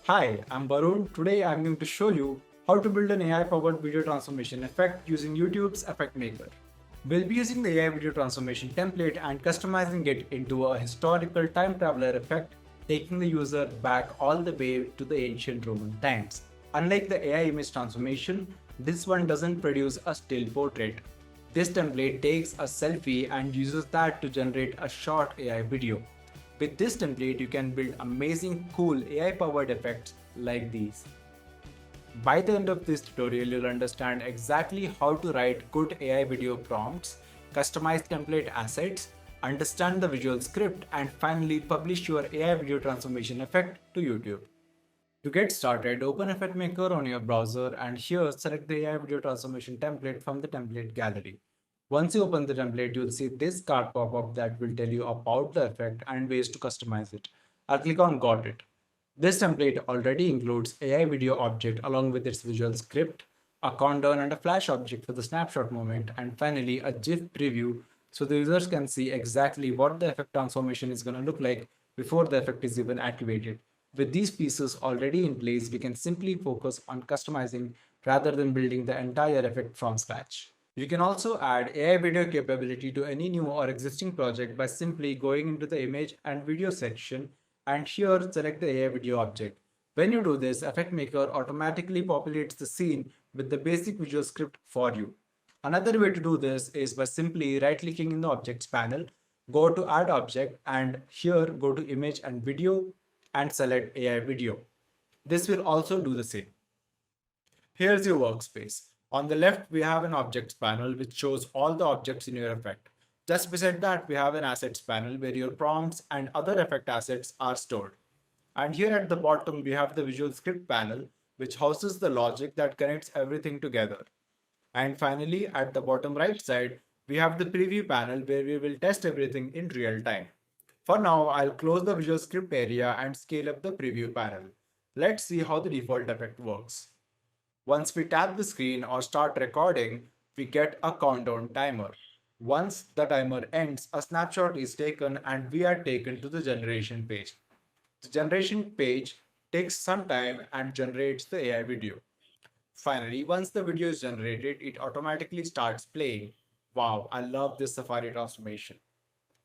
Hi, I'm Varun. Today I'm going to show you how to build an AI-powered video transformation effect using YouTube's Effect Maker. We'll be using the AI video transformation template and customizing it into a historical time traveler effect, taking the user back all the way to the ancient Roman times. Unlike the AI image transformation, this one doesn't produce a still portrait. This template takes a selfie and uses that to generate a short AI video. With this template, you can build amazing, cool AI-powered effects like these. By the end of this tutorial, you'll understand exactly how to write good AI video prompts, customize template assets, understand the visual script, and finally publish your AI video transformation effect to YouTube. To get started, open Effect Maker on your browser and here select the AI video transformation template from the template gallery. Once you open the template, you'll see this card pop-up that will tell you about the effect and ways to customize it. I'll click on Got It. This template already includes AI video object along with its visual script, a countdown and a flash object for the snapshot moment, and finally a GIF preview so the users can see exactly what the effect transformation is going to look like before the effect is even activated. With these pieces already in place, we can simply focus on customizing rather than building the entire effect from scratch. You can also add AI video capability to any new or existing project by simply going into the image and video section and here select the AI video object. When you do this, Effect Maker automatically populates the scene with the basic visual script for you. Another way to do this is by simply right-clicking in the Objects panel, go to Add Object, and here go to Image and Video and select AI Video. This will also do the same. Here's your workspace. On the left, we have an Objects panel which shows all the objects in your effect. Just beside that, we have an Assets panel where your prompts and other effect assets are stored. And here at the bottom, we have the Visual Script panel, which houses the logic that connects everything together. And finally, at the bottom right side, we have the preview panel where we will test everything in real time. For now, I'll close the Visual Script area and scale up the preview panel. Let's see how the default effect works. Once we tap the screen or start recording, we get a countdown timer. Once the timer ends, a snapshot is taken and we are taken to the generation page. The generation page takes some time and generates the AI video. Finally, once the video is generated, it automatically starts playing. Wow, I love this Safari transformation.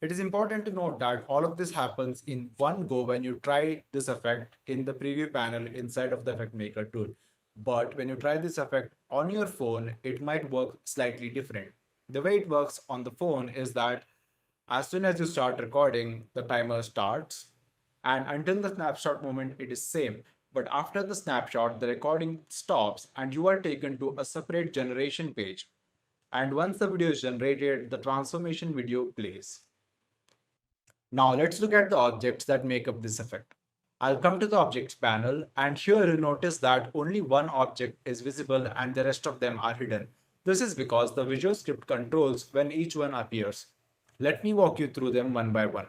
It is important to note that all of this happens in one go when you try this effect in the preview panel inside of the Effect Maker tool. But when you try this effect on your phone, it might work slightly different. The way it works on the phone is that as soon as you start recording, the timer starts, and until the snapshot moment, it is same. But after the snapshot, the recording stops and you are taken to a separate generation page. And once the video is generated, the transformation video plays. Now let's look at the objects that make up this effect. I'll come to the objects panel and here you'll notice that only one object is visible and the rest of them are hidden. This is because the visual script controls when each one appears. Let me walk you through them one by one.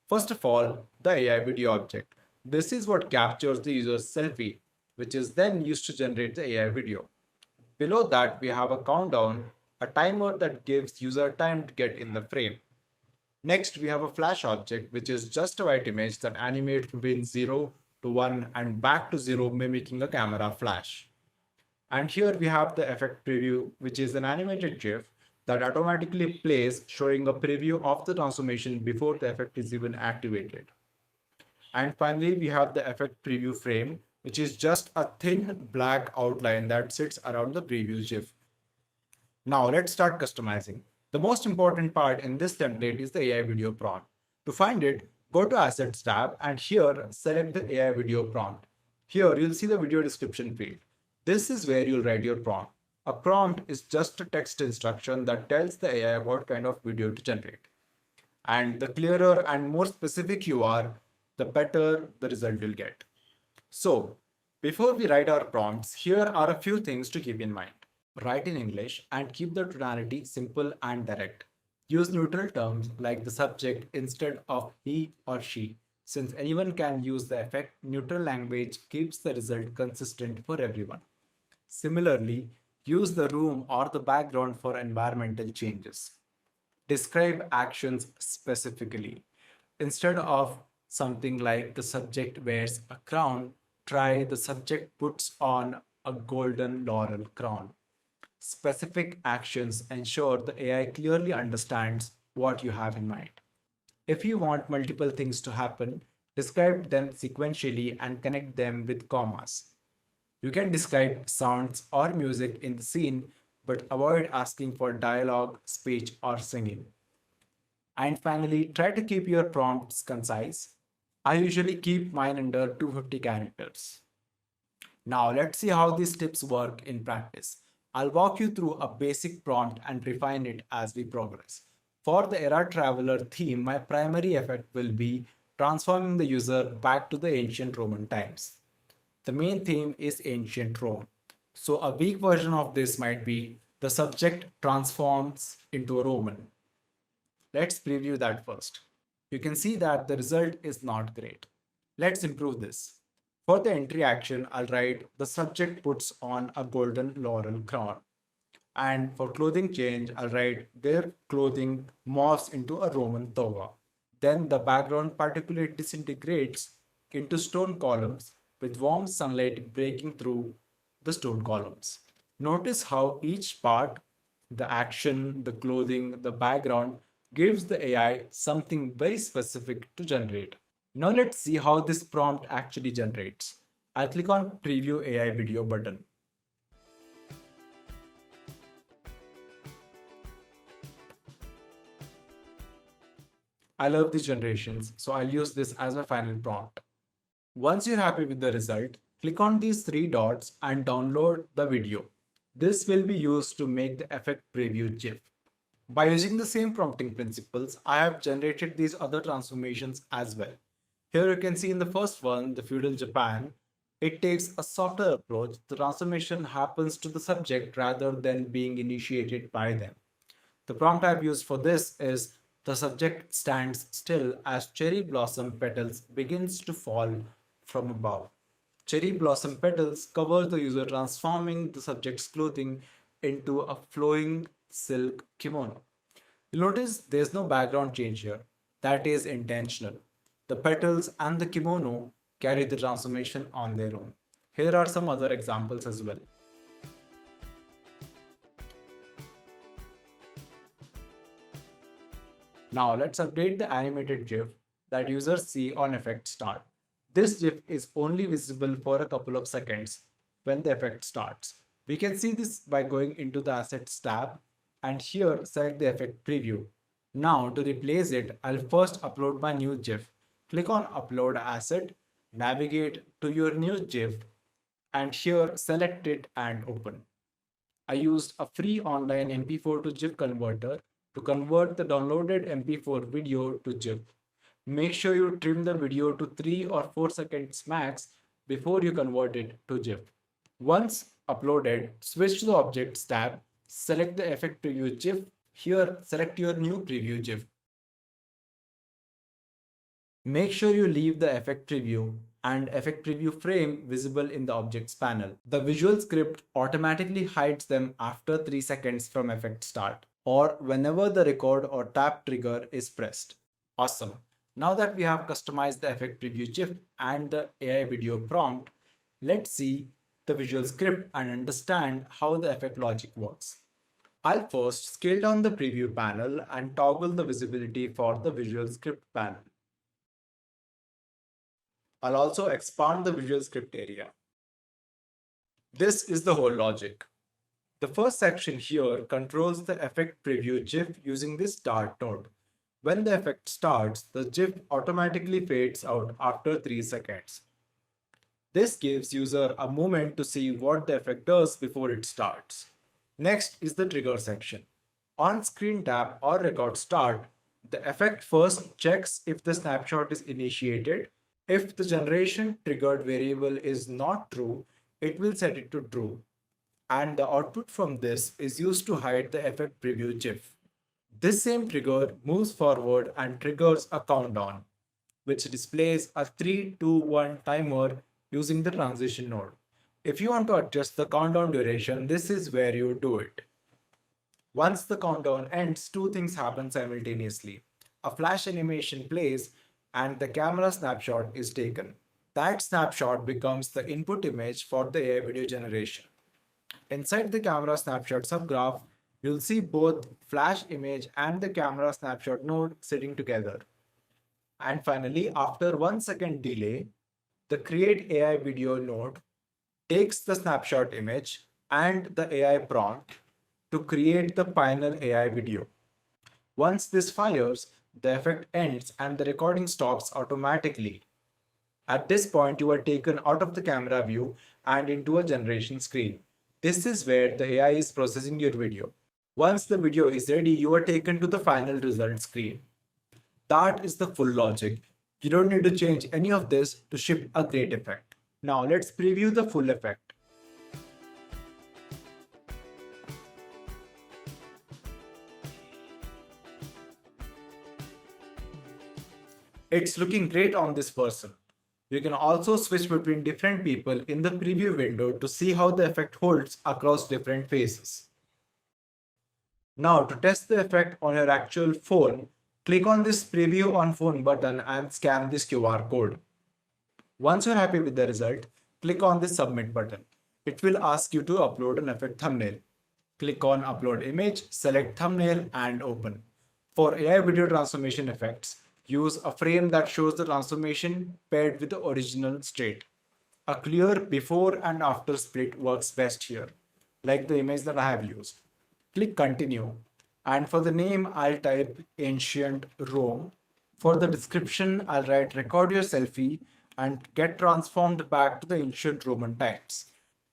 First of all, the AI video object. This is what captures the user's selfie, which is then used to generate the AI video. Below that, we have a countdown, a timer that gives user time to get in the frame. Next, we have a flash object, which is just a white image that animates between 0 to 1 and back to 0, mimicking a camera flash. And here we have the effect preview, which is an animated GIF that automatically plays, showing a preview of the transformation before the effect is even activated. And finally, we have the effect preview frame, which is just a thin black outline that sits around the preview GIF. Now let's start customizing. The most important part in this template is the AI video prompt. To find it, go to Assets tab and here select the AI video prompt. Here you'll see the video description field. This is where you'll write your prompt. A prompt is just a text instruction that tells the AI what kind of video to generate. And the clearer and more specific you are, the better the result you'll get. So, before we write our prompts, here are a few things to keep in mind. Write in English and keep the tonality simple and direct. Use neutral terms like the subject instead of he or she. Since anyone can use the effect, neutral language keeps the result consistent for everyone. Similarly, use the room or the background for environmental changes. Describe actions specifically. Instead of something like the subject wears a crown, try the subject puts on a golden laurel crown. Specific actions ensure the AI clearly understands what you have in mind. If you want multiple things to happen, describe them sequentially and connect them with commas. You can describe sounds or music in the scene, but avoid asking for dialogue, speech, or singing. And finally, try to keep your prompts concise. I usually keep mine under 250 characters. Now, let's see how these tips work in practice. I'll walk you through a basic prompt and refine it as we progress. For the Era Traveler theme, my primary effect will be transforming the user back to the ancient Roman times. The main theme is ancient Rome. So, a weak version of this might be the subject transforms into a Roman. Let's preview that first. You can see that the result is not great. Let's improve this. For the entry action, I'll write the subject puts on a golden laurel crown. And for clothing change, I'll write their clothing morphs into a Roman toga. Then the background particulate disintegrates into stone columns with warm sunlight breaking through the stone columns. Notice how each part, the action, the clothing, the background, gives the AI something very specific to generate. Now let's see how this prompt actually generates. I'll click on Preview AI Video button. I love these generations, so I'll use this as my final prompt. Once you're happy with the result, click on these three dots and download the video. This will be used to make the effect preview GIF. By using the same prompting principles, I have generated these other transformations as well. Here you can see in the first one, the feudal Japan, it takes a softer approach. The transformation happens to the subject rather than being initiated by them. The prompt I've used for this is the subject stands still as cherry blossom petals begins to fall from above. Cherry blossom petals cover the user, transforming the subject's clothing into a flowing silk kimono. You'll notice there's no background change here. That is intentional. The petals and the kimono carry the transformation on their own. Here are some other examples as well. Now let's update the animated GIF that users see on effect start. This GIF is only visible for a couple of seconds when the effect starts. We can see this by going into the Assets tab and here select the effect preview. Now to replace it, I'll first upload my new GIF. Click on Upload Asset, navigate to your new GIF and here select it and open. I used a free online MP4 to GIF converter to convert the downloaded MP4 video to GIF. Make sure you trim the video to 3 or 4 seconds max before you convert it to GIF. Once uploaded, switch to the Objects tab, select the Effect Preview GIF. Here, select your new preview GIF. Make sure you leave the Effect Preview and Effect Preview frame visible in the Objects panel. The visual script automatically hides them after 3 seconds from effect start or whenever the record or tap trigger is pressed. Awesome. Now that we have customized the effect preview GIF and the AI video prompt, let's see the visual script and understand how the effect logic works. I'll first scale down the preview panel and toggle the visibility for the visual script panel. I'll also expand the visual script area. This is the whole logic. The first section here controls the effect preview GIF using this start node. When the effect starts, the GIF automatically fades out after 3 seconds. This gives user a moment to see what the effect does before it starts. Next is the trigger section. On screen tap or record start, the effect first checks if the snapshot is initiated. If the generation triggered variable is not true, it will set it to true. And the output from this is used to hide the effect preview GIF. This same trigger moves forward and triggers a countdown, which displays a 3, 2, 1 timer using the transition node. If you want to adjust the countdown duration, this is where you do it. Once the countdown ends, two things happen simultaneously. A flash animation plays and the camera snapshot is taken. That snapshot becomes the input image for the AI video generation. Inside the camera snapshot subgraph, you'll see both flash image and the camera snapshot node sitting together. And finally, after 1 second delay, the create AI video node takes the snapshot image and the AI prompt to create the final AI video. Once this fires, the effect ends and the recording stops automatically. At this point, you are taken out of the camera view and into a generation screen. This is where the AI is processing your video. Once the video is ready, you are taken to the final result screen. That is the full logic. You don't need to change any of this to ship a great effect. Now let's preview the full effect. It's looking great on this person. You can also switch between different people in the preview window to see how the effect holds across different faces. Now to test the effect on your actual phone, click on this preview on phone button and scan this QR code. Once you're happy with the result, click on this submit button. It will ask you to upload an effect thumbnail. Click on upload image, select thumbnail and open. For AI video transformation effects, use a frame that shows the transformation paired with the original state. A clear before and after split works best here, like the image that I have used. Click continue. And for the name, I'll type ancient Rome. For the description, I'll write record your selfie and get transformed back to the ancient Roman times.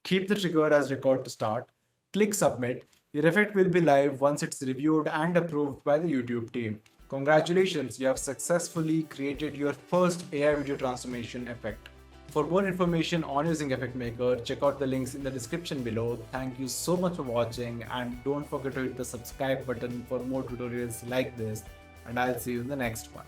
Keep the trigger as record to start. Click submit. Your effect will be live once it's reviewed and approved by the YouTube team. Congratulations, you have successfully created your first AI video transformation effect. For more information on using Effect Maker, check out the links in the description below. Thank you so much for watching and don't forget to hit the subscribe button for more tutorials like this, and I'll see you in the next one.